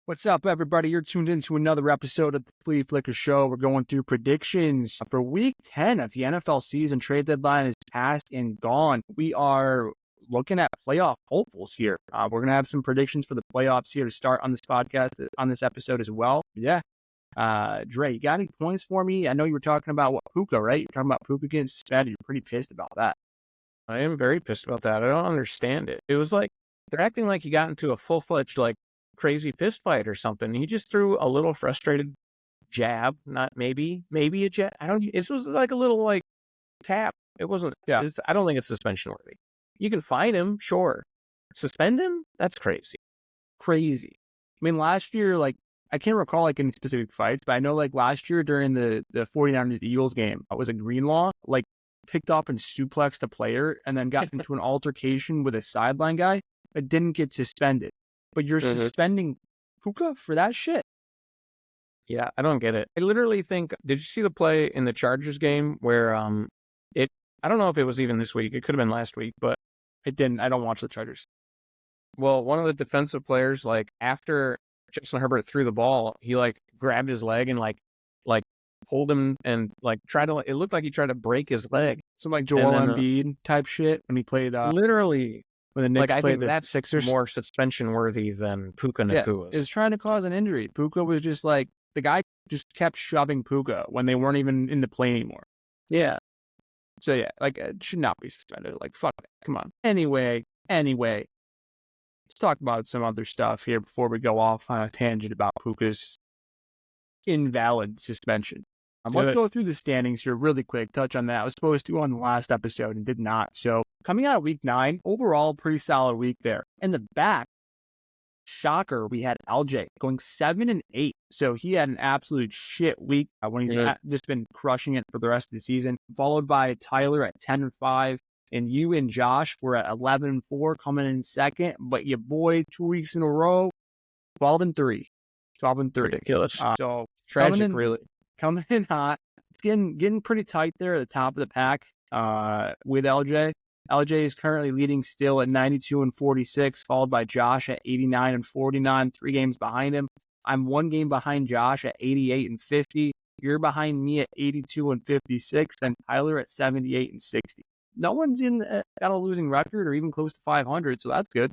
What's up, everybody? You're tuned into another episode of the Flea Flicker Show. We're going through predictions for Week 10 of the NFL season. Trade deadline is past and gone. We are looking at playoff hopefuls here. We're going to have some predictions for the playoffs here to start on this podcast, on this episode as well. Yeah. Dre, you got any points for me? I know you were talking about Puka, right? You're talking about Puka getting suspended. You're pretty pissed about that. I am very pissed about that. I don't understand it. It was like they're acting like he got into a full-fledged, crazy fist fight or something. He just threw a little frustrated jab, not maybe a jab. It was like a little tap. It wasn't. Yeah. I don't think it's suspension worthy. You can fine him, sure. Suspend him? That's crazy. Crazy. I mean, last year, I can't recall any specific fights, but I know last year during the 49ers Eagles game, it was a Greenlaw, picked up and suplexed a player and then got into an altercation with a sideline guy, but didn't get suspended. But you're suspending Puka for that shit? Yeah, I don't get it. I literally think, did you see the play in the Chargers game where I don't know if it was even this week. It could have been last week, but it didn't. I don't watch the Chargers. Well, one of the defensive players, after Justin Herbert threw the ball, he grabbed his leg and pulled him and tried to. It looked like he tried to break his leg. Some Joel Embiid type shit when he played. Literally, when the Knicks played the Sixers. More suspension worthy than Puka Nakua's. Yeah, it was trying to cause an injury. Puka was just the guy just kept shoving Puka when they weren't even in the play anymore. Yeah. So yeah, it should not be suspended. Fuck it. Come on. Anyway, let's talk about some other stuff here before we go off on a tangent about Puka's invalid suspension. Let's go through the standings here really quick, touch on that. I was supposed to on the last episode and did not. So coming out of week 9, overall, pretty solid week there. In the back, shocker, we had LJ going 7-8. So he had an absolute shit week when he's just been crushing it for the rest of the season. Followed by Tyler at 10-5. And you and Josh were at 11-4 coming in second. But your boy, 2 weeks in a row, 12-3. 12-3. Ridiculous. So tragic, really. Coming in hot. It's getting pretty tight there at the top of the pack with LJ. LJ is currently leading still at 92-46, followed by Josh at 89-49, 3 games behind him. I'm 1 game behind Josh at 88-50. You're behind me at 82-56, and Tyler at 78-60. No one's got a losing record or even close to 500, so that's good.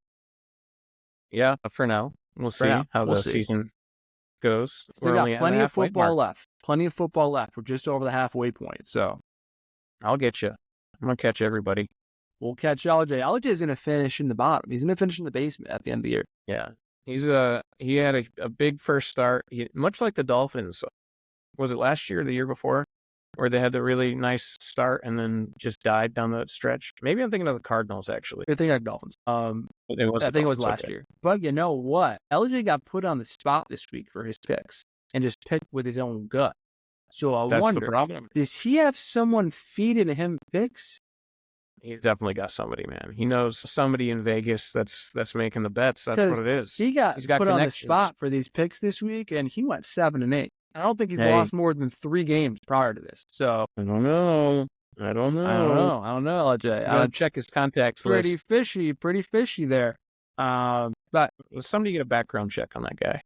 Yeah, for now. We'll see how the season goes. We got plenty of football left. Plenty of football left. We're just over the halfway point, so I'll get you. I'm gonna catch everybody. We'll catch LJ. LJ is gonna finish in the bottom. He's gonna finish in the basement at the end of the year. Yeah, he had a big first start, much like the Dolphins. Was it last year or the year before, where they had the really nice start and then just died down the stretch? Maybe I'm thinking of the Cardinals, actually. You're thinking of Dolphins. I think it was last year. But you know what? LJ got put on the spot this week for his picks and just picked with his own gut. So I wonder, the problem. Does he have someone feeding him picks? He's definitely got somebody, man. He knows somebody in Vegas that's making the bets. That's what it is. He's got put on the spot for these picks this week, and he went 7-8. I don't think he's lost more than 3 games prior to this. So I don't know, LJ. I'll check his contacts list. Pretty fishy there. But somebody get a background check on that guy.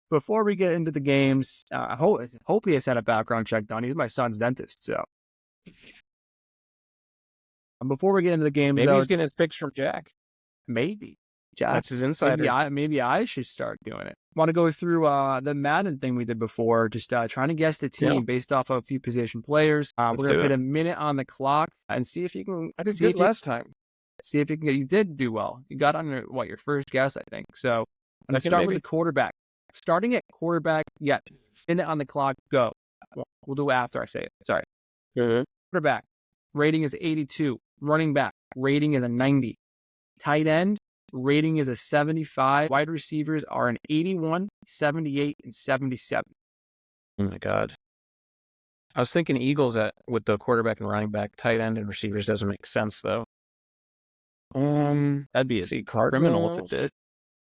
Before we get into the games, I hope he has had a background check done. He's my son's dentist, so. Before we get into the games, maybe he's getting his picks from Jack. Maybe. Jack. That's his insider. Maybe I should start doing it. Want to go through the Madden thing we did before, just trying to guess the team based off of a few position players. We're going to put a minute on the clock and see if you can. I did good last time. See if you can. You did do well. You got on your first guess, I think. So I'm going to start with the quarterback. Starting at quarterback, minute on the clock, go. We'll do it after I say it. Sorry. Quarterback, rating is 82. Running back, rating is a 90. Tight end, rating is a 75. Wide receivers are an 81, 78, and 77. Oh my God. I was thinking Eagles with the quarterback and running back, tight end and receivers doesn't make sense though. That'd be a criminal if it did.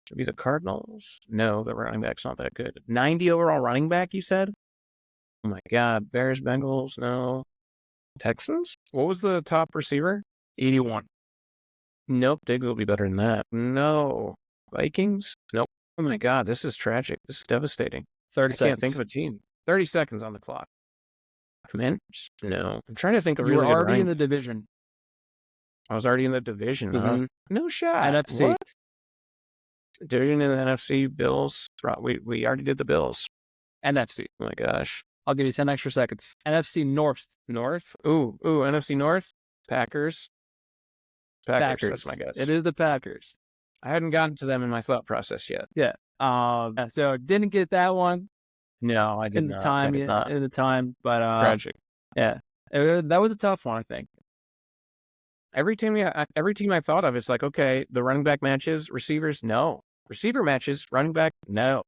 Should be the Cardinals. No, the running back's not that good. 90 overall running back, you said? Oh my God. Bears, Bengals, no. Texans? What was the top receiver? 81. Nope. Diggs will be better than that. No. Vikings? Nope. Oh my God, this is tragic. This is devastating. 30 I seconds. can't think of a team. 30 seconds on the clock. Commanders? No. I'm trying to think of You were really good already in running. the division. I was already in the division, huh? Mhm. No shot. NFC. What? Division in the NFC, Bills. We already did the Bills. NFC. Oh my gosh. I'll give you 10 extra seconds. NFC North. North? Ooh, NFC North? Packers. Packers, that's my Packers. guess. It is the Packers. I hadn't gotten to them in my thought process yet. Yeah. So didn't get that one No, I did in the not. time. I did not. In the time, but Tragic. yeah, that was a tough one, I think. Every team I thought of, it's like, okay, the running back matches, receivers, no. Receiver matches, running back, no.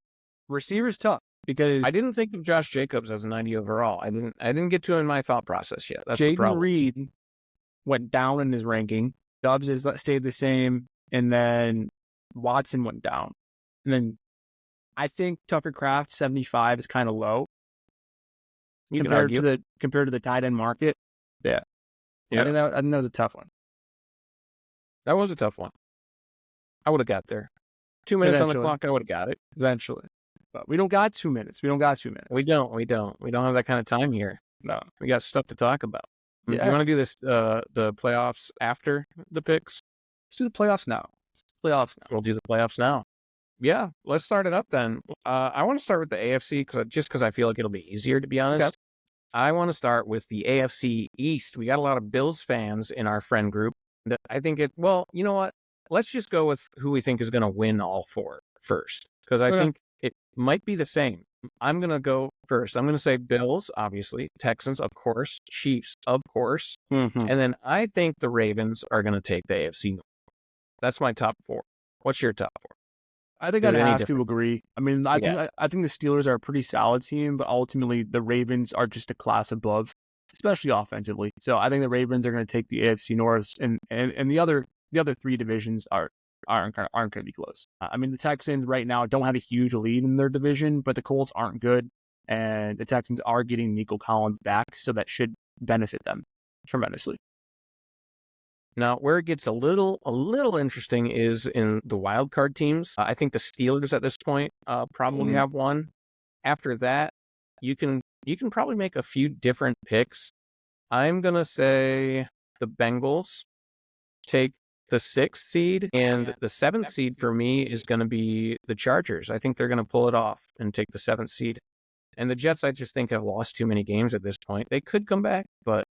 Receivers tough because I didn't think of Josh Jacobs as a 90 overall. I didn't get to him in my thought process yet. That's the Jaden problem. Reed went down in his ranking. Dobbs has stayed the same, and then Watson went down. And then I think Tucker Kraft 75 is kind of low You can compared argue. to the tight end market. Yeah. Yeah. I think that was a tough one. That was a tough one. I would have got there. 2 minutes on the Eventually. clock, I would have got it. Eventually. But we don't got 2 minutes. We don't have that kind of time here. No. We got stuff to talk about. Do Yeah. you want to do this, the playoffs after the picks? Let's do the playoffs now. We'll do the playoffs now. Yeah, let's start it up then. I want to start with the AFC because I feel like it'll be easier, to be honest. Okay. I want to start with the AFC East. We got a lot of Bills fans in our friend group. That I think well, you know what? Let's just go with who we think is going to win all four first, because I think it might be the same. I'm going to go first. I'm going to say Bills, obviously, Texans, of course, Chiefs, of course, Mm-hmm. and then I think the Ravens are going to take the AFC North. That's my top four. What's your top four? I think I'd have to agree. I mean, I think the Steelers are a pretty solid team, but ultimately the Ravens are just a class above, especially offensively. So I think the Ravens are going to take the AFC North, and the other three divisions aren't going to be close. I mean, the Texans right now don't have a huge lead in their division, but the Colts aren't good, and the Texans are getting Nico Collins back, so that should benefit them tremendously. Now, where it gets a little interesting is in the wild card teams. I think the Steelers at this point probably have one. After that, you can probably make a few different picks. I'm gonna say the Bengals take the 6th seed, and the 7th seed for me is going to be the Chargers. I think they're going to pull it off and take the 7th seed. And the Jets, I just think, have lost too many games at this point. They could come back, but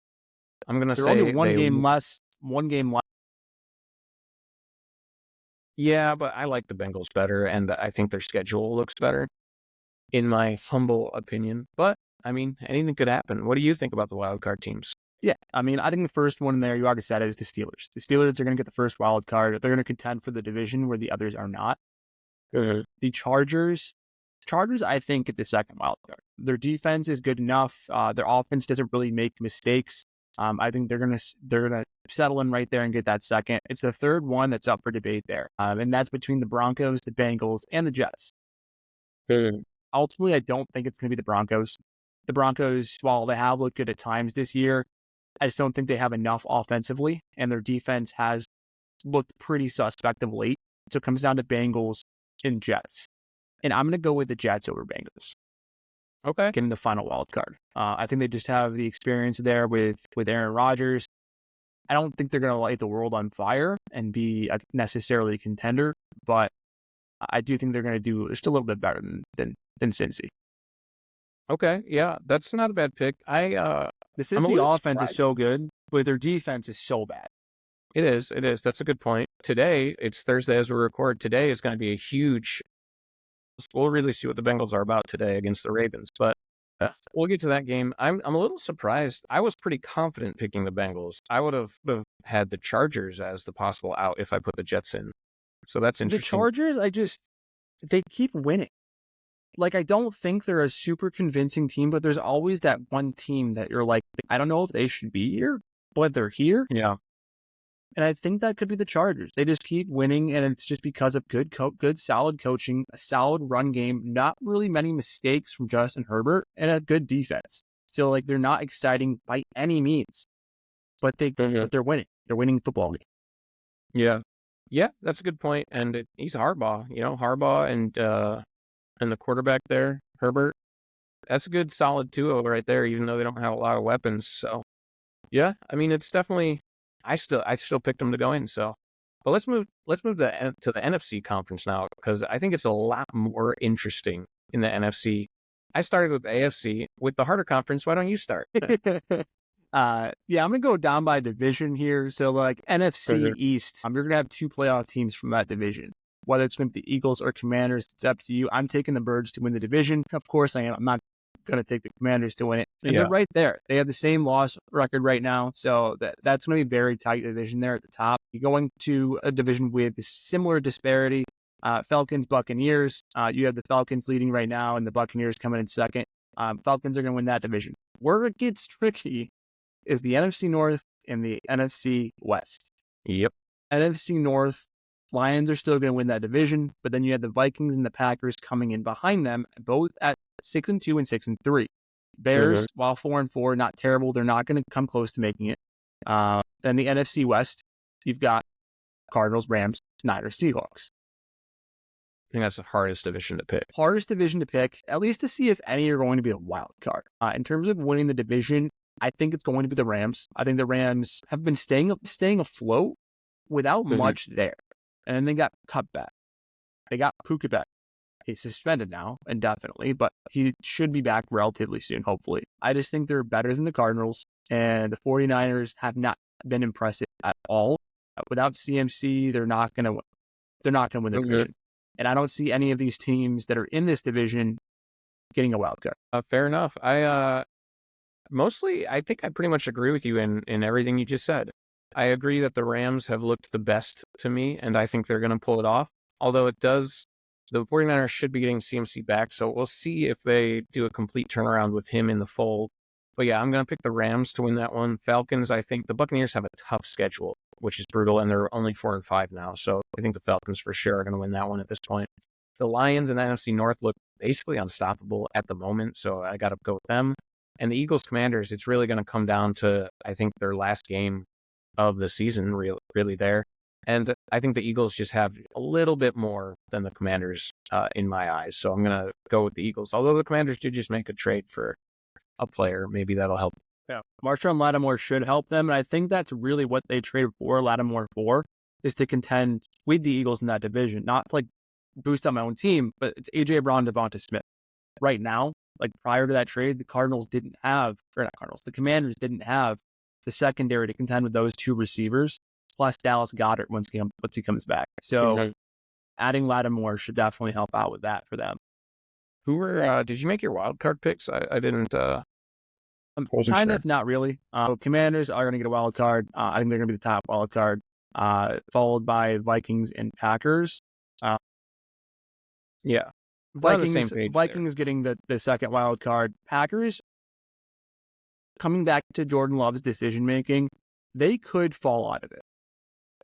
I'm going to say only one game less. Yeah, but I like the Bengals better, and I think their schedule looks better, in my humble opinion. But, I mean, anything could happen. What do you think about the wild card teams? Yeah, I mean, I think the first one there, you already said it, is the Steelers. The Steelers are going to get the first wild card. They're going to contend for the division where the others are not. The Chargers, I think, get the second wild card. Their defense is good enough. Their offense doesn't really make mistakes. I think they're gonna settle in right there and get that second. It's the third one that's up for debate there, and that's between the Broncos, the Bengals, and the Jets. Ultimately, I don't think it's going to be the Broncos. The Broncos, while they have looked good at times this year, I just don't think they have enough offensively, and their defense has looked pretty suspect of late. So it comes down to Bengals and Jets. And I'm going to go with the Jets over Bengals. Okay. Getting the final wild card. I think they just have the experience there with Aaron Rodgers. I don't think they're going to light the world on fire and be necessarily a contender, but I do think they're going to do just a little bit better than Cincy. Okay, yeah, that's not a bad pick. The Cincy offense is so good, but their defense is so bad. It is. That's a good point. Today, it's Thursday as we record. Today is going to be a huge. We'll really see what the Bengals are about today against the Ravens, but we'll get to that game. I'm a little surprised. I was pretty confident picking the Bengals. I would have had the Chargers as the possible out if I put the Jets in. So that's interesting. The Chargers, they keep winning. Like, I don't think they're a super convincing team, but there's always that one team that you're like, I don't know if they should be here, but they're here. Yeah. And I think that could be the Chargers. They just keep winning, and it's just because of good, solid coaching, a solid run game, not really many mistakes from Justin Herbert, and a good defense. So, like, they're not exciting by any means, but they're winning. They're winning football game. Yeah. Yeah, that's a good point. And he's Harbaugh, Harbaugh and the quarterback there, Herbert. That's a good solid duo right there, even though they don't have a lot of weapons. So yeah, I mean it's definitely. I still picked them to go in. So, but let's move to the NFC conference now because I think it's a lot more interesting in the NFC. I started with the AFC with the harder conference. Why don't you start? Yeah, I'm gonna go down by division here. So like NFC Mhm. East, you're gonna have two playoff teams from that division. Whether it's gonna be the Eagles or Commanders, it's up to you. I'm taking the Birds to win the division. Of course I am. I'm not gonna take the Commanders to win it. And they're Yeah. right there. They have the same loss record right now. So that's gonna be a very tight division there at the top. You're going to a division with similar disparity. Falcons, Buccaneers. You have the Falcons leading right now and the Buccaneers coming in second. Falcons are gonna win that division. Where it gets tricky is the NFC North and the NFC West. Yep. NFC North, Lions are still going to win that division, but then you have the Vikings and the Packers coming in behind them, both at 6-2 and 6-3. Bears, Mhm. while 4-4, not terrible. They're not going to come close to making it. Then the NFC West, you've got Cardinals, Rams, Niners, Seahawks. I think that's the hardest division to pick. Hardest division to pick, at least to see if any are going to be a wild card. In terms of winning the division, I think it's going to be the Rams. I think the Rams have been staying afloat without Mhm. much there. And they got cut back. They got Puka back. He's suspended now, indefinitely, but he should be back relatively soon, hopefully. I just think they're better than the Cardinals, and the 49ers have not been impressive at all. Without CMC, they're not going to win. They're not going to win the Mhm. division. And I don't see any of these teams that are in this division getting a wild card. Fair enough. I think I pretty much agree with you in everything you just said. I agree that the Rams have looked the best to me, and I think they're going to pull it off. Although the 49ers should be getting CMC back, so we'll see if they do a complete turnaround with him in the fold. But yeah, I'm going to pick the Rams to win that one. Falcons, I think the Buccaneers have a tough schedule, which is brutal, and they're only 4-5 now. So I think the Falcons for sure are going to win that one at this point. The Lions and the NFC North look basically unstoppable at the moment, so I got to go with them. And the Eagles Commanders, it's really going to come down to, I think, their last game of the season, really there. And I think the Eagles just have a little bit more than the Commanders in my eyes. So I'm going to go with the Eagles. Although the Commanders did just make a trade for a player, maybe that'll help. Yeah. Marshawn Lattimore should help them. And I think that's really what they traded for Lattimore for, is to contend with the Eagles in that division, not like boost up my own team, but it's AJ Brown, Devonta Smith. Right now, like prior to that trade, the Commanders didn't have the secondary to contend with those two receivers, plus Dallas Goedert once he comes back. So Mhm. adding Lattimore should definitely help out with that for them. Did you make your wild card picks? I didn't, wasn't Kind sure. of, not really. Commanders are going to get a wild card. I think they're going to be the top wild card, followed by Vikings and Packers. Yeah. We're on the same page there. Vikings getting the second wild card. Packers coming back to Jordan Love's decision making, they could fall out of it.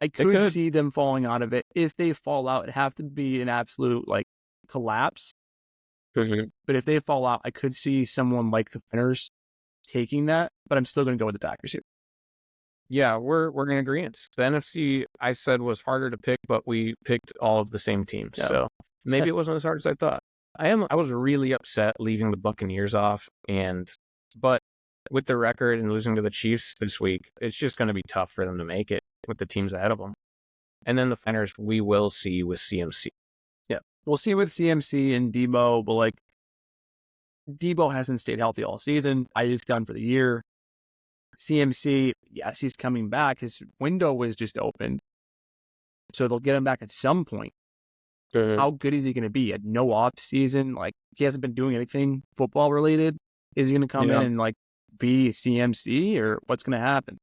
I could could. see them falling out of it. If they fall out, it'd have to be an absolute like collapse. Mhm. But if they fall out, I could see someone like the Winners taking that. But I'm still going to go with the Packers here. Yeah, we're in agreement. The NFC I said was harder to pick, but we picked all of the same teams. Yeah. So maybe it wasn't as hard as I thought. I was really upset leaving the Buccaneers off, but with the record and losing to the Chiefs this week, it's just going to be tough for them to make it with the teams ahead of them. And then the Niners, we will see with CMC. Yeah, we'll see with CMC and Debo, but like Debo hasn't stayed healthy all season. Ayuk's done for the year. CMC, yes, he's coming back. His window was just opened, so they'll get him back at some point. How good is he going to be? At no off season, like he hasn't been doing anything football related. Is he going to come in and like be CMC, or what's going to happen?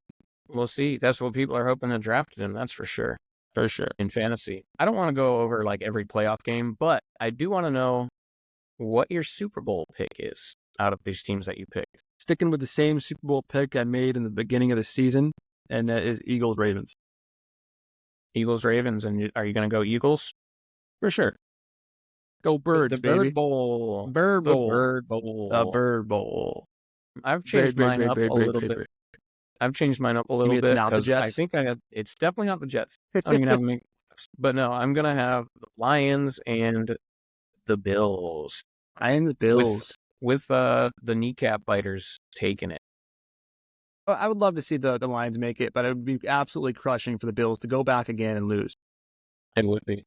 We'll see. That's what people are hoping to draft him. That's for sure. For sure. In fantasy, I don't want to go over like every playoff game, but I do want to know what your Super Bowl pick is out of these teams that you picked. Sticking with the same Super Bowl pick I made in the beginning of the season, and that is Eagles Ravens. Eagles Ravens, and are you going to go Eagles? For sure. Go Birds, the baby. Bird Bowl. Bird The Bowl. Bird Bowl. The Bird Bowl. I've changed mine up a little bit. I've changed mine up a little bit. It's not the Jets? I think it's definitely not the Jets. I don't even have them playoffs. But no, I'm gonna have the Lions and the Bills. Lions, Bills. With the kneecap biters taking it. I would love to see the Lions make it, but it would be absolutely crushing for the Bills to go back again and lose. It would be.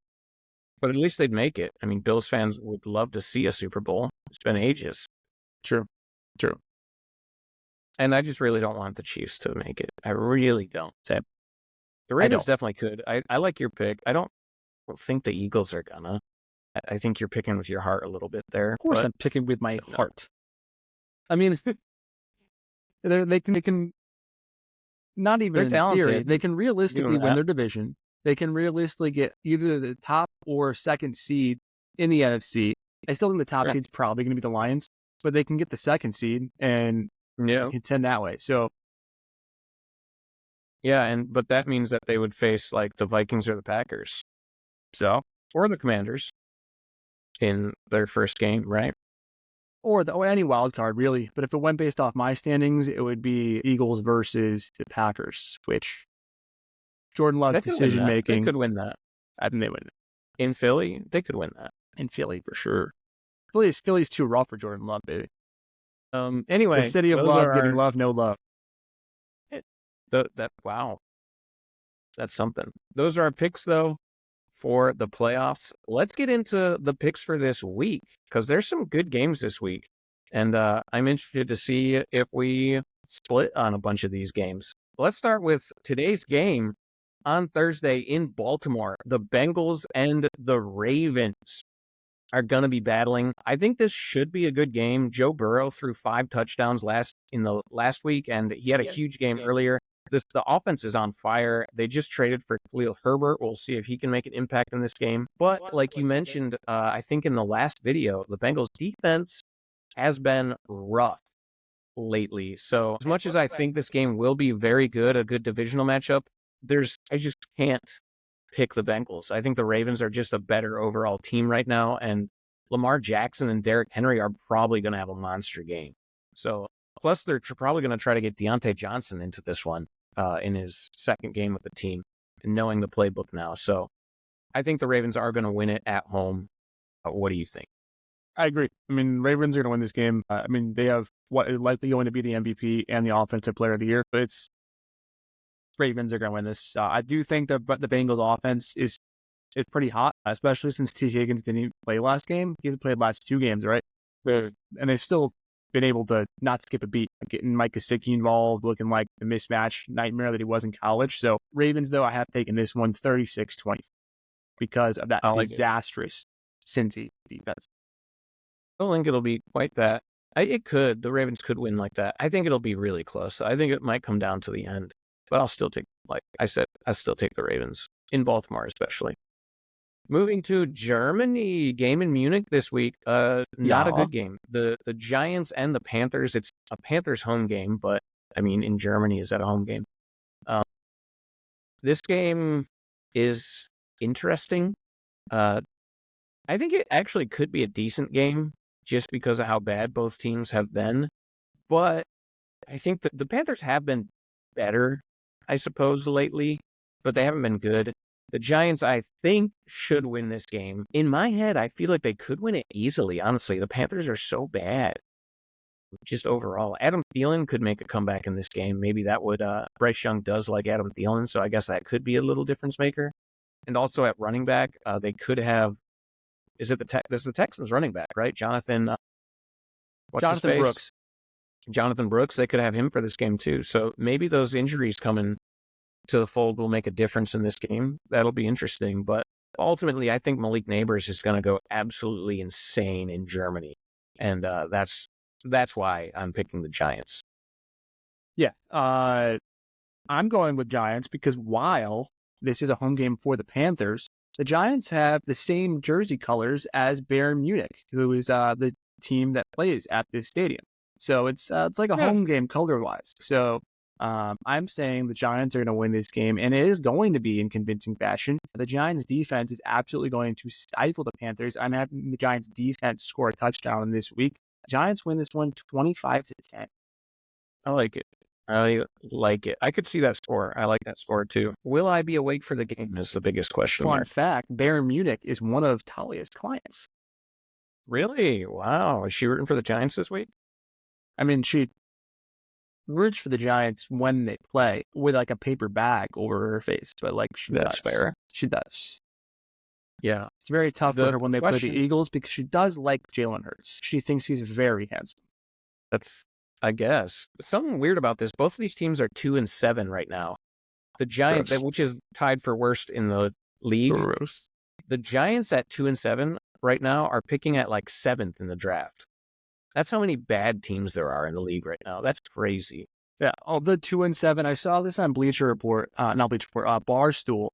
But at least they'd make it. I mean, Bills fans would love to see a Super Bowl. It's been ages. True. And I just really don't want the Chiefs to make it. I really don't. The Ravens definitely could. I like your pick. I don't think the Eagles are gonna. I think you're picking with your heart a little bit there. Of course, I'm picking with my heart. I mean, they can not even they're in talented. theory. They can realistically win their division. They can realistically get either the top or second seed in the NFC. I still think the top seed's probably going to be the Lions, but they can get the second seed and contend that way. So, yeah, but that means that they would face like the Vikings or the Packers, or the Commanders in their first game, right? Or any wild card, really. But if it went based off my standings, it would be Eagles versus the Packers, which Jordan Love's decision making. They could win that. I think they win. In Philly, they could win that. In Philly, for sure. Philly's too rough for Jordan Love, baby. Anyway, the city of love, getting love, no love. Wow, that's something. Those are our picks, though, for the playoffs. Let's get into the picks for this week, because there's some good games this week, and I'm interested to see if we split on a bunch of these games. Let's start with today's game on Thursday in Baltimore. The Bengals and the Ravens are going to be battling. I think this should be a good game. Joe Burrow threw 5 touchdowns last week, and he had a huge game earlier. The offense is on fire. They just traded for Khalil Herbert. We'll see if he can make an impact in this game. But like you mentioned, I think in the last video, the Bengals defense has been rough lately. So as much as I think this game will be very good, a good divisional matchup, I just can't pick the Bengals. I think the Ravens are just a better overall team right now, and Lamar Jackson and Derrick Henry are probably going to have a monster game. So plus they're probably going to try to get Deontay Johnson into this one in his second game with the team, and knowing the playbook now. So I think the Ravens are going to win it at home. What do you think? I agree. I mean, Ravens are going to win this game. I mean, they have what is likely going to be the MVP and the Offensive Player of the Year. But Ravens are going to win this. I do think the Bengals offense is pretty hot, especially since T. Higgins didn't even play last game. He's played last 2 games, right? And they've still been able to not skip a beat, getting Mike Gesicki involved, looking like the mismatch nightmare that he was in college. So Ravens, though, I have taken this one 36-20 because of that disastrous Cincy defense. I don't think it'll be quite that. The Ravens could win like that. I think it'll be really close. I think it might come down to the end, but I'll still take, like I said, I'll still take the Ravens in Baltimore, especially. Moving to Germany, game in Munich this week. Not a good game. The Giants and the Panthers. It's a Panthers home game, but I mean, in Germany, is that a home game? This game is interesting. I think it actually could be a decent game just because of how bad both teams have been. But I think that the Panthers have been better, I suppose, lately, but they haven't been good. The Giants, I think, should win this game. In my head, I feel like they could win it easily, honestly. The Panthers are so bad, just overall. Adam Thielen could make a comeback in this game. Maybe that would, Bryce Young does like Adam Thielen, so I guess that could be a little difference maker. And also at running back, they could have, there's the Texans running back, right? Jonathan Brooks. Jonathan Brooks, they could have him for this game too. So maybe those injuries coming to the fold will make a difference in this game. That'll be interesting. But ultimately, I think Malik Neighbors is going to go absolutely insane in Germany. And that's why I'm picking the Giants. Yeah. I'm going with Giants because while this is a home game for the Panthers, the Giants have the same jersey colors as Bayern Munich, who is the team that plays at this stadium. So it's like a home game color-wise. So I'm saying the Giants are going to win this game, and it is going to be in convincing fashion. The Giants' defense is absolutely going to stifle the Panthers. I'm having the Giants' defense score a touchdown this week. Giants win this one 25-10. I like it. I like it. I could see that score. I like that score too. Will I be awake for the game is the biggest question Fun mark. fact, Bayern Munich is one of Talia's clients. Really? Wow. Is she rooting for the Giants this week? I mean, she roots for the Giants when they play with like a paper bag over her face, but like That's fair. She does. Yeah. It's very tough for her when they play the question- Eagles because she does like Jalen Hurts. She thinks he's very handsome. That's, I guess. Something weird about this. Both of these teams are 2-7 right now. The Giants, Gross. which is tied for worst in the league. Gross. The Giants at 2-7 right now are picking at like 7th in the draft. That's how many bad teams there are in the league right now. That's crazy. Yeah. Oh, the 2-7. I saw this on Bleacher Report, not Bleacher Report, Barstool.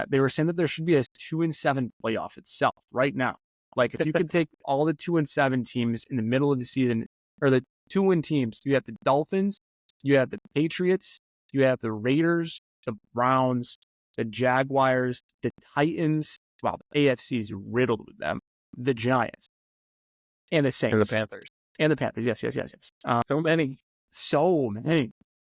They were saying that there should be a 2-7 playoff itself right now. Like if you could take all the 2-7 teams in the middle of the season, or the 2-win teams, you have the Dolphins, you have the Patriots, you have the Raiders, the Browns, the Jaguars, the Titans. Wow, the AFC is riddled with them. The Giants and the Saints And the Panthers. and the Panthers. Yes. So many. So many.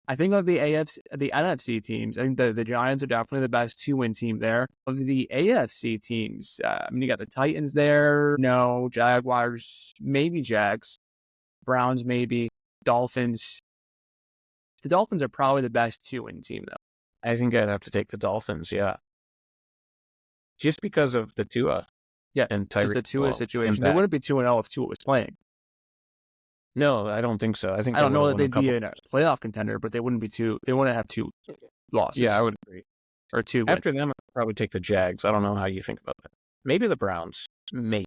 I think of the NFC teams, I think the Giants are definitely the best 2-win team there. Of the AFC teams, I mean, you got the Titans there. No, Jaguars, maybe Jags. Browns, maybe. Dolphins. The Dolphins are probably the best 2-win team, though. I think I'd have to take the Dolphins, yeah. Just because of the Tua. Yeah, and just Tyreek the Tua Hill situation. and They that. wouldn't be 2-0 if Tua was playing. No, I don't think so. I think I don't know that they'd they'd be a playoff contender, but they wouldn't have 2 losses. Yeah, I would agree. Or 2 wins. After them, I'd probably take the Jags. I don't know how you think about that. Maybe the Browns. Maybe.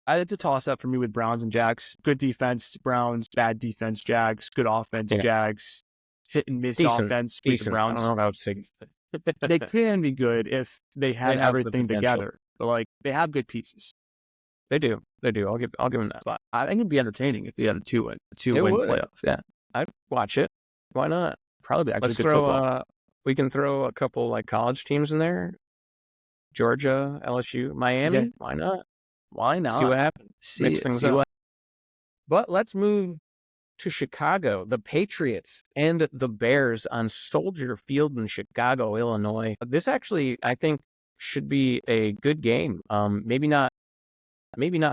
It's a toss-up for me with Browns and Jags. Good defense, Browns. Bad defense, Jags. Good offense, Yeah. Jags. Hit and miss Decent, offense with the Decent. I Browns. don't know what I would say. They can be good if they have They have the everything potential. together. But like they have good pieces. They do. I'll give them that. But I think it'd be entertaining if they had a 2-win would. playoff. Yeah, I'd watch it. Why not? probably be actually Let's good throw. football. We can throw a couple like college teams in there. Georgia, LSU, Miami. Yeah. Why not? Why not? See what happens. Mix things up. what But let's move to Chicago. The Patriots and the Bears on Soldier Field in Chicago, Illinois. This actually, I think, should be a good game. Maybe not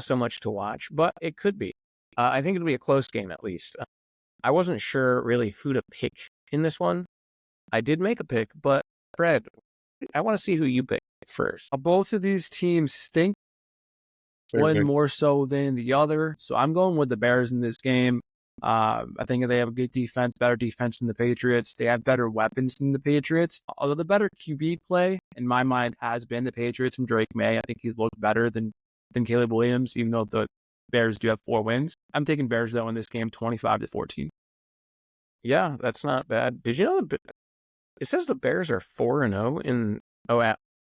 so much to watch, but it could be. I think it'll be a close game at least. I wasn't sure really who to pick in this one. I did make a pick, but Fred, I want to see who you pick first. both of these teams stink. One more so than the other. So I'm going with the Bears in this game. I think they have a good defense, better defense than the Patriots. They have better weapons than the Patriots. Although the better QB play, in my mind, has been the Patriots from Drake May. I think he's looked better than Caleb Williams, even though the Bears do have 4 wins. I'm taking Bears, though, in this game, 25-14. Yeah, that's not bad. Did you know it says the Bears are 4-0 in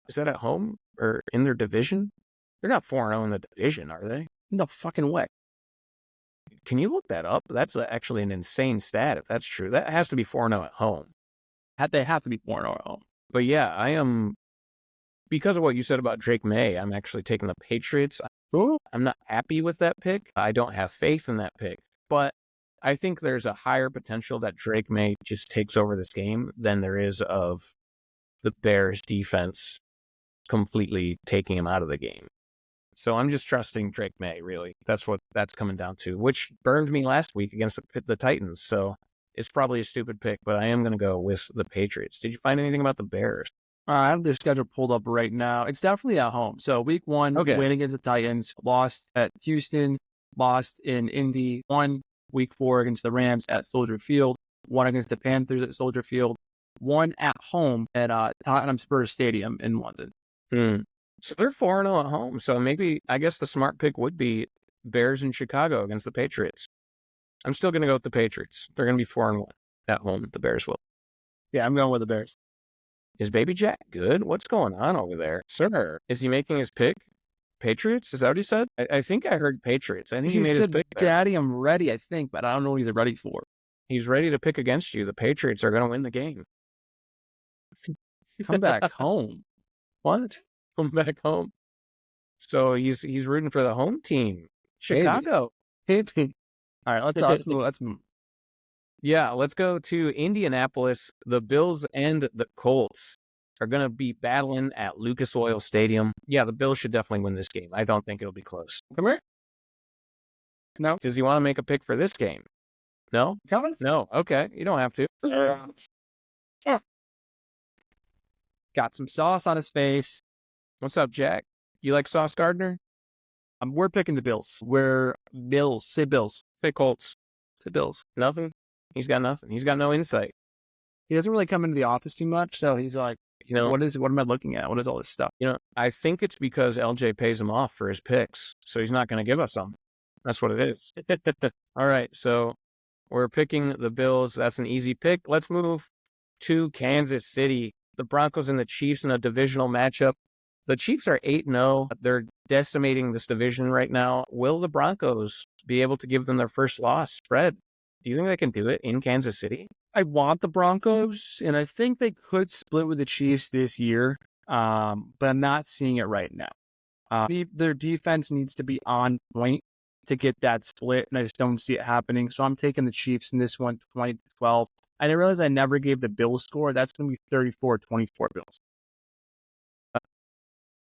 is that at home or in their division? They're not 4-0 in the division, are they? No fucking way. Can you look that up? That's actually an insane stat if that's true. That has to be 4-0 at home. They have to be 4-0 at home. But yeah, I am, because of what you said about Drake May, I'm actually taking the Patriots. I'm not happy with that pick. I don't have faith in that pick. But I think there's a higher potential that Drake May just takes over this game than there is of the Bears defense completely taking him out of the game. So I'm just trusting Drake May, really. That's what that's coming down to, which burned me last week against the Titans. So it's probably a stupid pick, but I am going to go with the Patriots. Did you find anything about the Bears? I have their schedule pulled up right now. It's definitely at home. So week 1, win against the Titans, lost at Houston, lost in Indy, won week 4 against the Rams at Soldier Field, won against the Panthers at Soldier Field, won at home at Tottenham Spurs Stadium in London. So they're 4-0 at home. So maybe, I guess the smart pick would be Bears in Chicago against the Patriots. I'm still going to go with the Patriots. They're going to be 4-1 at home. The Bears will. Yeah, I'm going with the Bears. Is Baby Jack good? What's going on over there? Sir, is he making his pick? Patriots? Is that what he said? I think I heard Patriots. I think he made his pick there. Daddy, I'm ready, I think, but I don't know what he's ready for. He's ready to pick against you. The Patriots are going to win the game. Come back home. What? Come back home. So he's rooting for the home team. Chicago. All right, let's move. Yeah, let's go to Indianapolis. The Bills and the Colts are going to be battling at Lucas Oil Stadium. Yeah, the Bills should definitely win this game. I don't think it'll be close. Come here. No. Does he want to make a pick for this game? No? Coming? No. Okay. You don't have to. Got some sauce on his face. What's up, Jack? You like Sauce Gardner? We're picking the Bills. We're Bills. Say Bills. Say Colts. Say Bills. Nothing? He's got nothing. He's got no insight. He doesn't really come into the office too much, so he's like, what am I looking at? What is all this stuff? I think it's because LJ pays him off for his picks, so he's not going to give us some. That's what it is. All right, so we're picking the Bills. That's an easy pick. Let's move to Kansas City. The Broncos and the Chiefs in a divisional matchup. The Chiefs are 8-0. They're decimating this division right now. Will the Broncos be able to give them their first loss? Fred, do you think they can do it in Kansas City? I want the Broncos, and I think they could split with the Chiefs this year, but I'm not seeing it right now. Their defense needs to be on point to get that split, and I just don't see it happening. So I'm taking the Chiefs in this one, 20-12. I didn't realize I never gave the Bills score. That's going to be 34-24 Bills.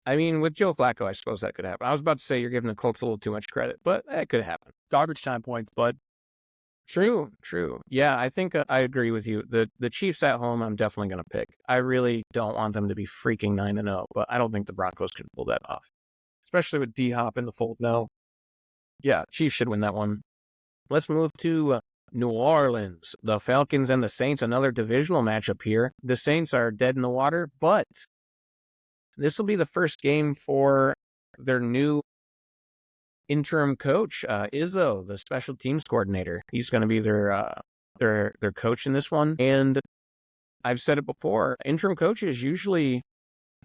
I mean, with Joe Flacco, I suppose that could happen. I was about to say you're giving the Colts a little too much credit, but that could happen. Garbage time points, bud. True. Yeah, I think I agree with you. The Chiefs at home, I'm definitely going to pick. I really don't want them to be freaking 9-0, but I don't think the Broncos can pull that off, especially with D-Hop in the fold now. Yeah, Chiefs should win that one. Let's move to New Orleans. The Falcons and the Saints, another divisional matchup here. The Saints are dead in the water, but this will be the first game for their new interim coach, Izzo, the special teams coordinator. He's going to be their coach in this one. And I've said it before, interim coaches usually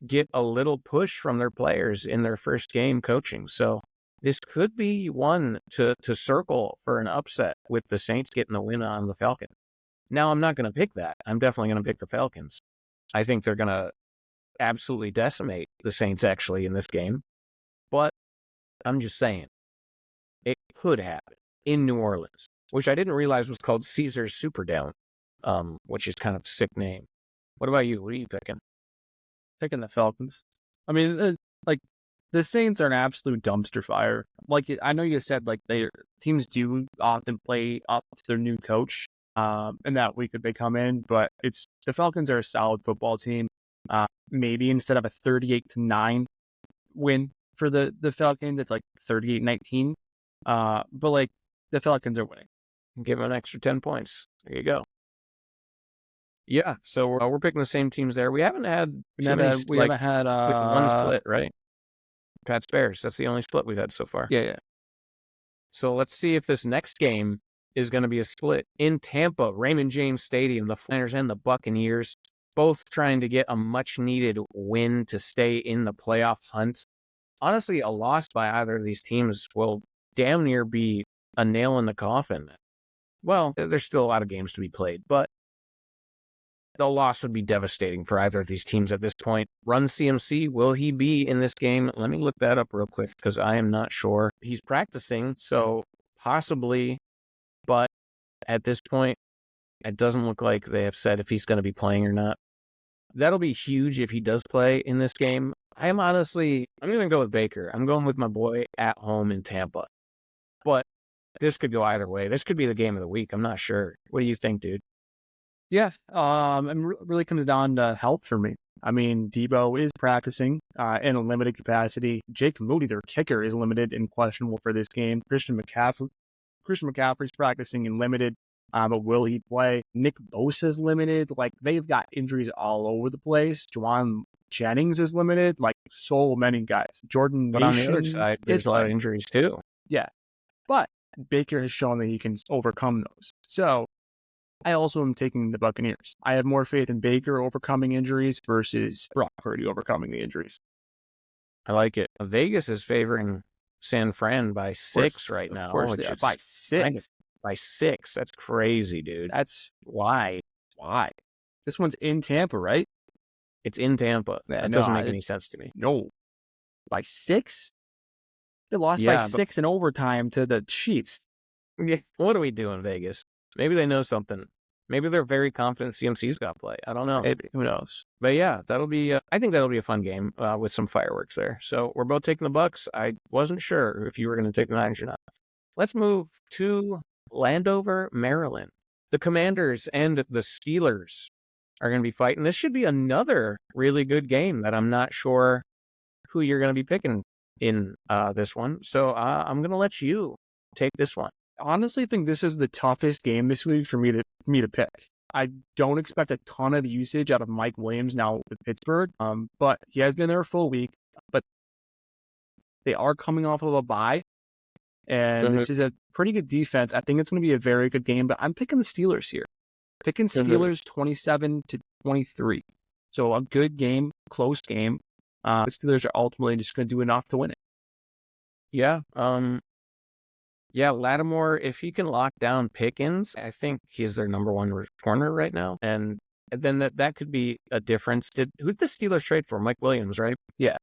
get a little push from their players in their first game coaching. So this could be one to circle for an upset with the Saints getting the win on the Falcons. Now, I'm not going to pick that. I'm definitely going to pick the Falcons. I think they're going to absolutely decimate the Saints actually in this game. But I'm just saying, it could happen in New Orleans, which I didn't realize was called Caesar's Superdome, which is kind of a sick name. What about you? What are you picking? Picking the Falcons. I mean, the Saints are an absolute dumpster fire. I know you said teams do often play up to their new coach in that week that they come in, but the Falcons are a solid football team. Maybe instead of a 38-9 win for the Falcons, it's 38-19. But the Falcons are winning. Give them an extra 10 points. There you go. Yeah, so we're picking the same teams there. We haven't had one split, right? Pats Bears. That's the only split we've had so far. Yeah. So let's see if this next game is going to be a split in Tampa, Raymond James Stadium. The Flyers and the Buccaneers, both trying to get a much-needed win to stay in the playoff hunt. Honestly, a loss by either of these teams will damn near be a nail in the coffin. Well, there's still a lot of games to be played, but the loss would be devastating for either of these teams at this point. Run CMC, will he be in this game? Let me look that up real quick because I am not sure. He's practicing, so possibly, but at this point, it doesn't look like they have said if he's going to be playing or not. That'll be huge if he does play in this game. I'm going to go with Baker. I'm going with my boy at home in Tampa. But this could go either way. This could be the game of the week. I'm not sure. What do you think, dude? Yeah, it really comes down to health for me. I mean, Debo is practicing in a limited capacity. Jake Moody, their kicker, is limited and questionable for this game. Christian McCaffrey's practicing and limited, but will he play? Nick Bosa's limited. They've got injuries all over the place. Juwan Jennings is limited. So many guys. Jordan But Nation on the other side, there's a lot of injuries too. Yeah, but Baker has shown that he can overcome those. So I also am taking the Buccaneers. I have more faith in Baker overcoming injuries versus Brock Purdy overcoming the injuries. I like it. Vegas is favoring San Fran by 6 right now. Of course, by 6. By 6. That's crazy, dude. That's why. This one's in Tampa, right? It's in Tampa. That doesn't make any sense to me. No. By 6? They lost by 6 in overtime to the Chiefs. Yeah. What are we doing, Vegas? Maybe they know something. Maybe they're very confident CMC's got to play. I don't know. Maybe. Who knows? But yeah, that'll be. I think that'll be a fun game with some fireworks there. So we're both taking the Bucks. I wasn't sure if you were going to take the Niners or not. Let's move to Landover, Maryland. The Commanders and the Steelers are going to be fighting. This should be another really good game that I'm not sure who you're going to be picking in this one. So I'm going to let you take this one. Honestly, think this is the toughest game this week for me to pick. I don't expect a ton of usage out of Mike Williams now with Pittsburgh, but he has been there a full week. But they are coming off of a bye, and this is a pretty good defense. I think it's going to be a very good game, but I'm picking the Steelers here. Picking Steelers 27-23. So a good game, close game. The Steelers are ultimately just going to do enough to win it. Yeah. Yeah, Lattimore, if he can lock down Pickens, I think he's their number one corner right now. And then that could be a difference. Who did the Steelers trade for? Mike Williams, right? Yeah.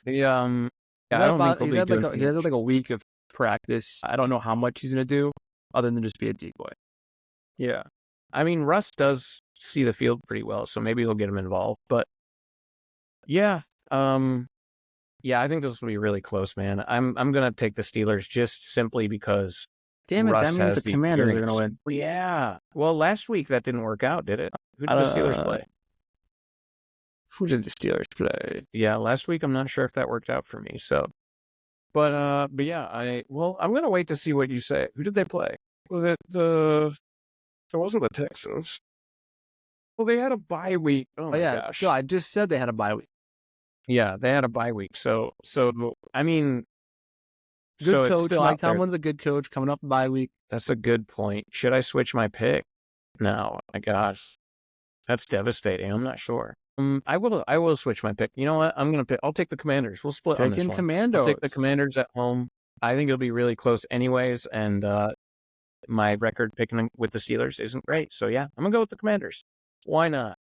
I don't think he has like a week of practice. I don't know how much he's going to do other than just be a decoy. Yeah. I mean, Russ does see the field pretty well, so maybe he'll get him involved. But yeah, I think this will be really close, man. I'm gonna take the Steelers just simply because. Damn it, Russ that means the Commanders are gonna win. Yeah. Well, last week that didn't work out, did it? Who did the Steelers play? Who did the Steelers play? Yeah, last week I'm not sure if that worked out for me. So, but yeah, I'm gonna wait to see what you say. Who did they play? Was it It wasn't the Texans. Well, they had a bye week. Oh my gosh! I just said they had a bye week. Yeah, they had a bye week. So I mean, good coach. Mike Tomlin's a good coach coming up bye week. That's a good point. Should I switch my pick? No, my gosh, that's devastating. I'm not sure. I will switch my pick. You know what? I'll take the Commanders. We'll split on this one. Commandos. I'll take the Commanders at home. I think it'll be really close anyways, and my record picking with the Steelers isn't great. So yeah, I'm gonna go with the Commanders. Why not?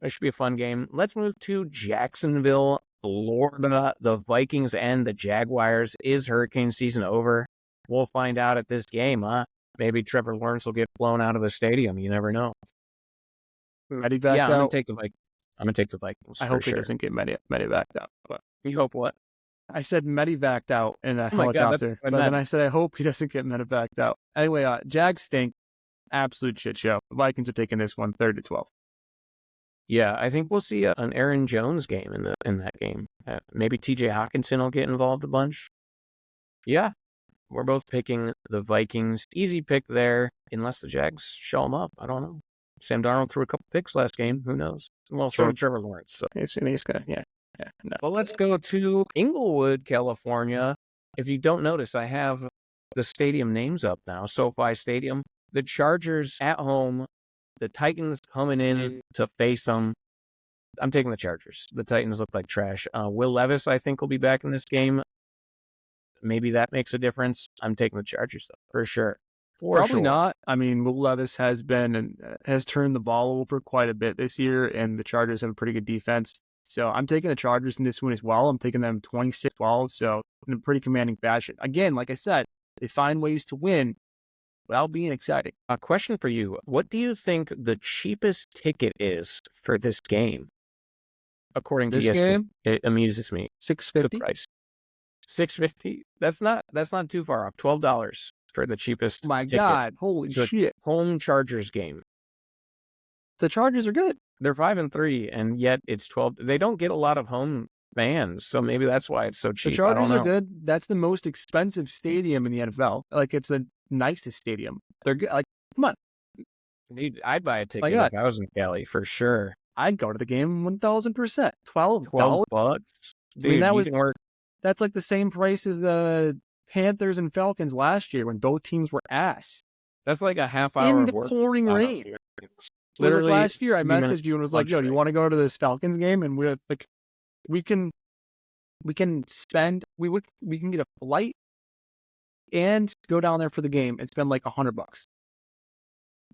It should be a fun game. Let's move to Jacksonville, Florida. The Vikings and the Jaguars. Is hurricane season over? We'll find out at this game, huh? Maybe Trevor Lawrence will get blown out of the stadium. You never know. I'm gonna take the Vikings. I'm gonna take the Vikings. I hope he doesn't get medevaced out. But you hope what? I said medevaced out in a helicopter, but then I said I hope he doesn't get medevaced out. Anyway, Jags stink. Absolute shit show. The Vikings are taking this one 30-12. Yeah, I think we'll see an Aaron Jones game in that game. Maybe T.J. Hawkinson will get involved a bunch. Yeah, we're both picking the Vikings. Easy pick there, unless the Jags show them up. I don't know. Sam Darnold threw a couple picks last game. Who knows? Well, so did Trevor Lawrence. So he's gonna, no. Well, let's go to Inglewood, California. If you don't notice, I have the stadium names up now. SoFi Stadium. The Chargers at home. The Titans coming in to face them. I'm taking the Chargers. The Titans look like trash. Will Levis, I think, will be back in this game. Maybe that makes a difference. I'm taking the Chargers, though, for sure. Probably not. I mean, Will Levis has turned the ball over quite a bit this year, and the Chargers have a pretty good defense. So I'm taking the Chargers in this one as well. I'm taking them 26-12, so in a pretty commanding fashion. Again, like I said, they find ways to win without being exciting. A question for you. What do you think the cheapest ticket is for this game? According to ESPN, it amuses me. $6.50. The price. $6.50? That's not too far off. $12 for the cheapest My ticket. God, holy shit. Home Chargers game. The Chargers are good. They're 5-3, and yet it's 12. They don't get a lot of home fans, so maybe that's why it's so cheap. The Chargers are good. That's the most expensive stadium in the NFL. Like, it's the nicest stadium. They're good. Like, come on. I'd buy a ticket if I was in Cali, for sure. I'd go to the game 1,000%. $12? Dude, I mean, that's like the same price as the Panthers and Falcons last year when both teams were ass. That's like a half hour in the pouring rain. Literally, last year I messaged you and was like, "Yo, do you want to go to this Falcons game?" And we're like, we can get a flight and go down there for the game and spend like $100.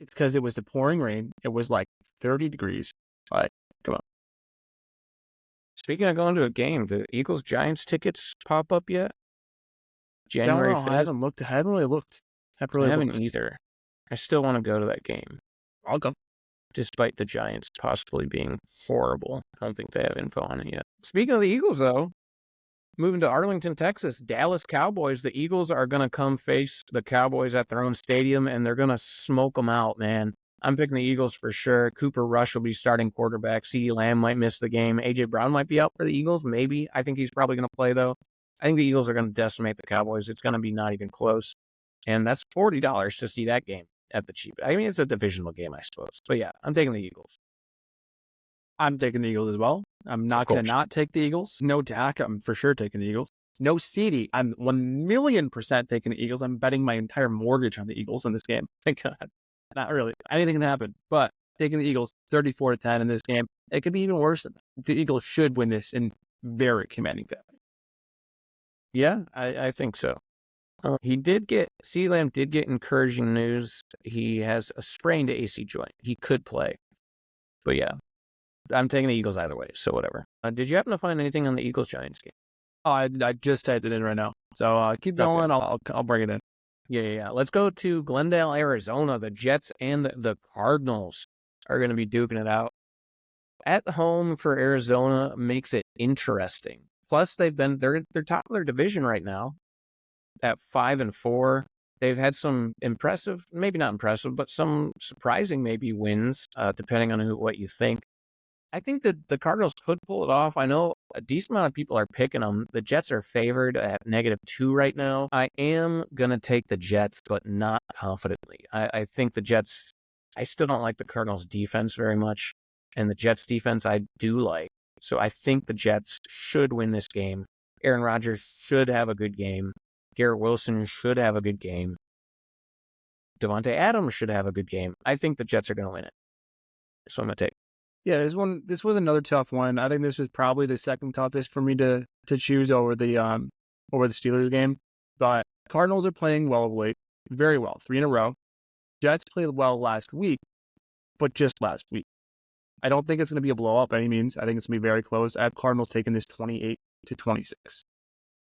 It's because it was the pouring rain. It was like 30 degrees. Like, come on. Speaking of going to a game, the Eagles-Giants tickets pop up yet? January 5th? I haven't really looked. I haven't either. I still want to go to that game, I'll go. despite the Giants possibly being horrible. I don't think they have info on it yet. Speaking of the Eagles, though, moving to Arlington, Texas, Dallas Cowboys. The Eagles are going to come face the Cowboys at their own stadium, and they're going to smoke them out, man. I'm picking the Eagles for sure. Cooper Rush will be starting quarterback. CeeDee Lamb might miss the game. A.J. Brown might be out for the Eagles, maybe. I think he's probably going to play, though. I think the Eagles are going to decimate the Cowboys. It's going to be not even close. And that's $40 to see that game at the cheap. I mean, it's a divisional game, I suppose. But yeah, I'm taking the Eagles. I'm taking the Eagles as well. I'm not going to not take the Eagles. No Dak, I'm for sure taking the Eagles. No CeeDee, I'm 1,000,000% taking the Eagles. I'm betting my entire mortgage on the Eagles in this game. Thank God. Not really. Anything can happen. But taking the Eagles 34-10 in this game. It could be even worse than that. The Eagles should win this in very commanding fashion. Yeah, I think so. CeeDee Lamb did get encouraging news. He has a sprained AC joint. He could play. But yeah, I'm taking the Eagles either way, so whatever. Did you happen to find anything on the Eagles-Giants game? Oh, I just typed it in right now. So keep going. Okay. I'll bring it in. Yeah. Let's go to Glendale, Arizona. The Jets and the Cardinals are going to be duking it out. At home for Arizona makes it interesting. Plus, they're top of their division right now at 5-4. They've had some impressive, maybe not impressive, but some surprising maybe wins, depending on what you think. I think that the Cardinals could pull it off. I know a decent amount of people are picking them. The Jets are favored at -2 right now. I am going to take the Jets, but not confidently. I think the Jets, I still don't like the Cardinals defense very much. And the Jets defense I do like. So I think the Jets should win this game. Aaron Rodgers should have a good game. Garrett Wilson should have a good game. Devontae Adams should have a good game. I think the Jets are going to win it. So I'm going to take. Yeah, this was another tough one. I think this was probably the second toughest for me to choose over the Steelers game. But Cardinals are playing well of late, very well, 3 in a row. Jets played well last week, but just last week. I don't think it's going to be a blow up by any means. I think it's going to be very close. I have Cardinals taking this 28-26.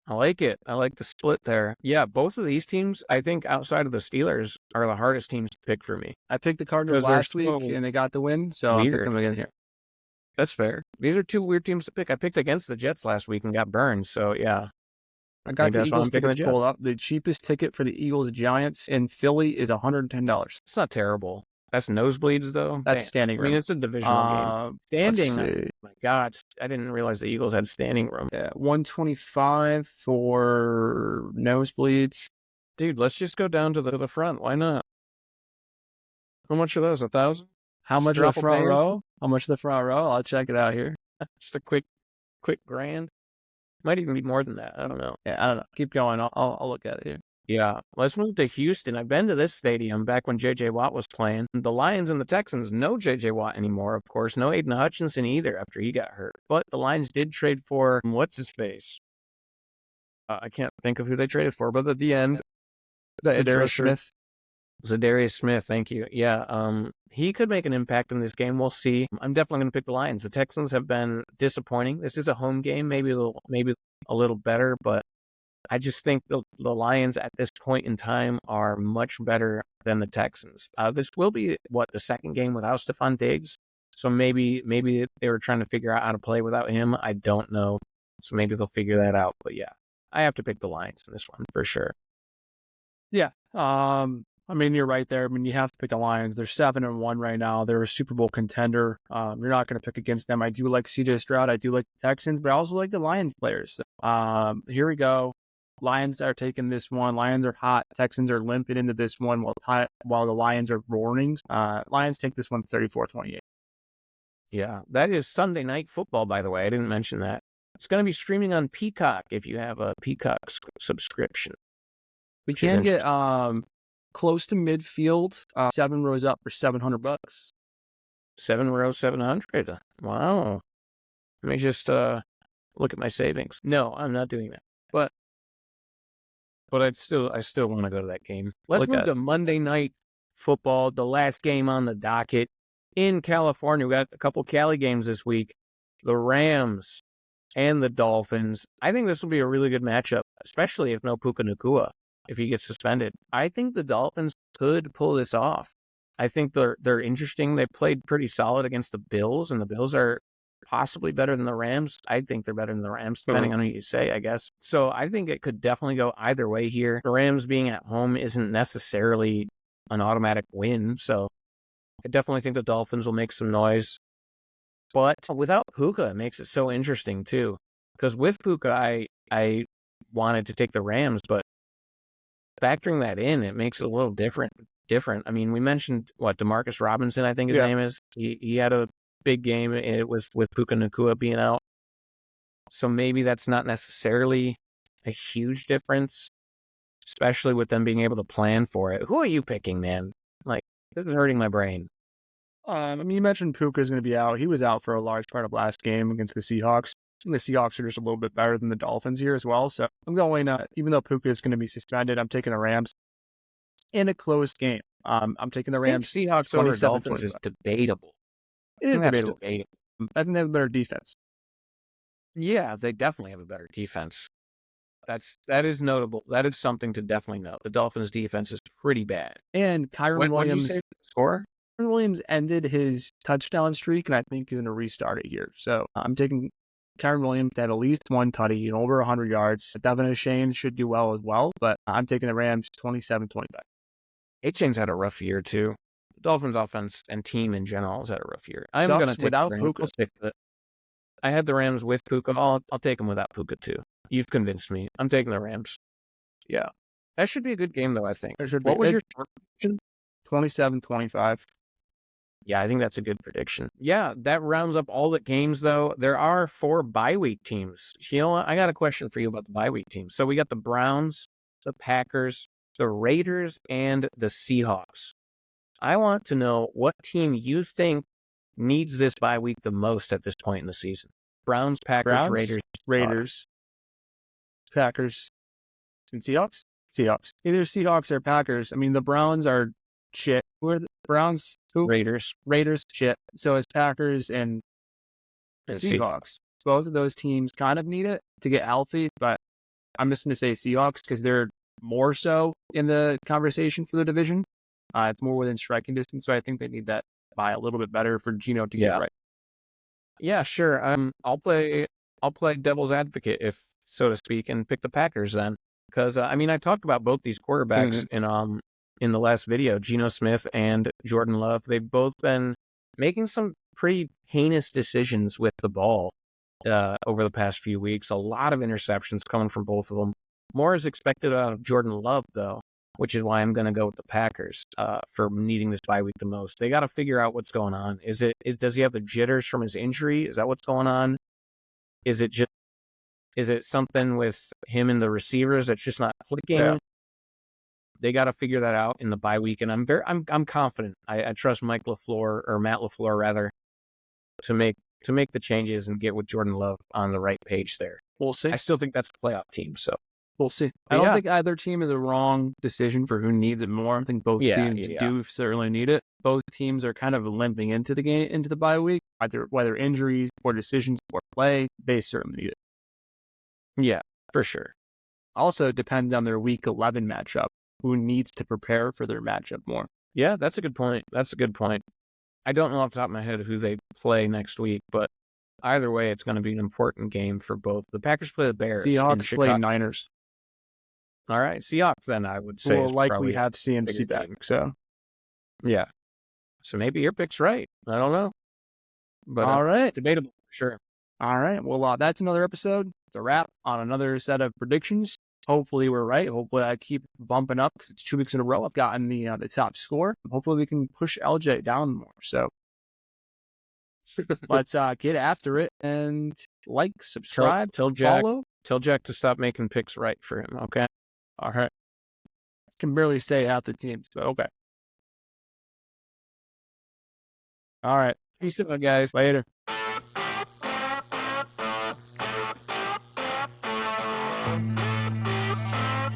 I like it. I like the split there. Yeah, both of these teams, I think outside of the Steelers, are the hardest teams to pick for me. I picked the Cardinals last week, and they got the win, so I'm picking them again here. That's fair. These are two weird teams to pick. I picked against the Jets last week and got burned, so yeah. I got the Eagles tickets pulled up. The cheapest ticket for the Eagles-Giants in Philly is $110. It's not terrible. That's nosebleeds, though. That's standing room. I mean, it's a divisional game. Standing. Oh my God. I didn't realize the Eagles had standing room. Yeah, $125 for nosebleeds. Dude, let's just go down to the front. Why not? How much are those? 1,000? How much of the front row? How much of the front row? I'll check it out here. Just a quick grand. Might even be more than that. I don't know. Yeah, I don't know. Keep going. I'll look at it here. Yeah, let's move to Houston. I've been to this stadium back when J.J. Watt was playing. The Lions and the Texans, no J.J. Watt anymore, of course. No Aiden Hutchinson either after he got hurt. But the Lions did trade for, what's-his-face? I can't think of who they traded for, but at the end, Zadarius Smith. Zadarius Smith, thank you. Yeah, he could make an impact in this game. We'll see. I'm definitely going to pick the Lions. The Texans have been disappointing. This is a home game, maybe a little better, but I just think the Lions at this point in time are much better than the Texans. This will be, the second game without Stephon Diggs? So maybe they were trying to figure out how to play without him. I don't know. So maybe they'll figure that out. But yeah, I have to pick the Lions in this one for sure. Yeah. I mean, you're right there. I mean, you have to pick the Lions. They're 7-1 right now. They're a Super Bowl contender. You're not going to pick against them. I do like CJ Stroud. I do like the Texans, but I also like the Lions players. So, here we go. Lions are taking this one. Lions are hot. Texans are limping into this one while the Lions are roaring. Lions take this one 34-28. Yeah, that is Sunday Night Football, by the way. I didn't mention that. It's going to be streaming on Peacock if you have a Peacock subscription. We can get close to midfield, 7 rows up for $700. 7 rows, 700. Wow. Let me just look at my savings. No, I'm not doing that. But I still want to go to that game. Let's move to Monday Night Football, the last game on the docket in California. We got a couple Cali games this week. The Rams and the Dolphins. I think this will be a really good matchup, especially if no Puka Nacua. if he gets suspended. I think the Dolphins could pull this off. I think they're interesting. They played pretty solid against the Bills, and the Bills are possibly better than the Rams. I think they're better than the Rams, depending on who you say, I guess. So I think it could definitely go either way here. The Rams being at home isn't necessarily an automatic win, so I definitely think the Dolphins will make some noise. But without Puka, it makes it so interesting, too. Because with Puka, I wanted to take the Rams, but factoring that in, it makes it a little different. I mean, we mentioned, Demarcus Robinson, I think his name is. He had a big game. It was with Puka Nacua being out. So maybe that's not necessarily a huge difference, especially with them being able to plan for it. Who are you picking, man? Like, this is hurting my brain. I mean, you mentioned Puka's going to be out. He was out for a large part of last game against the Seahawks. And the Seahawks are just a little bit better than the Dolphins here as well. So I'm going, even though Puka is going to be suspended, I'm taking the Rams in a close game. I'm taking the Rams. Seahawks over Dolphins is debatable. It is debatable. I think they have a better defense. Yeah, they definitely have a better defense. That is notable. That is something to definitely note. The Dolphins' defense is pretty bad. And Kyren Williams. Did you say the score? Kyren Williams ended his touchdown streak, and I think he's going to restart it here. So I'm taking Kyren Williams to have at least one tutty and over 100 yards. Devin Achane should do well as well, but I'm taking the Rams 27-25. Achane's had a rough year, too. The Dolphins' offense and team in general has had a rough year. I'm going to take without Puka. I had the Rams with Puka. I'll take them without Puka, too. You've convinced me. I'm taking the Rams. Yeah. That should be a good game, though, I think. What was your prediction? 27-25. Yeah, I think that's a good prediction. Yeah, that rounds up all the games, though. There are 4 bye week teams. You know what? I got a question for you about the bye week teams. So we got the Browns, the Packers, the Raiders, and the Seahawks. I want to know what team you think needs this bye week the most at this point in the season. Browns, Packers, Raiders, Packers, and Seahawks? Seahawks. Either Seahawks or Packers. I mean, the Browns are shit. Who are the Browns? Who? Raiders, shit. So it's Packers and Seahawks. Both of those teams kind of need it to get healthy, but I'm just going to say Seahawks because they're more so in the conversation for the division. It's more within striking distance, so I think they need that bye a little bit better for Geno to get right. Yeah, sure. I'll play devil's advocate, if so to speak, and pick the Packers then, because I mean, I talked about both these quarterbacks in the last video, Geno Smith and Jordan Love. They've both been making some pretty heinous decisions with the ball over the past few weeks. A lot of interceptions coming from both of them. More is expected out of Jordan Love, though, which is why I'm going to go with the Packers for needing this bye week the most. They got to figure out what's going on. Does he have the jitters from his injury? Is that what's going on? Is it something with him and the receivers that's just not clicking? Yeah. They got to figure that out in the bye week, and I'm confident. I trust Matt LaFleur rather, to make the changes and get with Jordan Love on the right page there. We'll see. I still think that's a playoff team, so we'll see. I don't think either team is a wrong decision for who needs it more. I think both teams do certainly need it. Both teams are kind of limping into the bye week, whether injuries or decisions or play. They certainly need it. Yeah, for sure. Also, it depends on their week 11 matchup. Who needs to prepare for their matchup more? Yeah, that's a good point. I don't know off the top of my head who they play next week, but either way, it's going to be an important game for both. The Packers play the Bears. Seahawks play Niners. All right, Seahawks then I would say will likely have CMC back. So, yeah. So maybe your pick's right. I don't know. But all right, debatable for sure. All right, well, that's another episode. It's a wrap on another set of predictions. Hopefully we're right. Hopefully I keep bumping up because it's 2 weeks in a row I've gotten the top score. Hopefully we can push LJ down more. So let's get after it and subscribe, follow. Tell Jack to stop making picks right for him, okay? All right. I can barely say half the teams, but okay. All right. Peace out, guys. Later.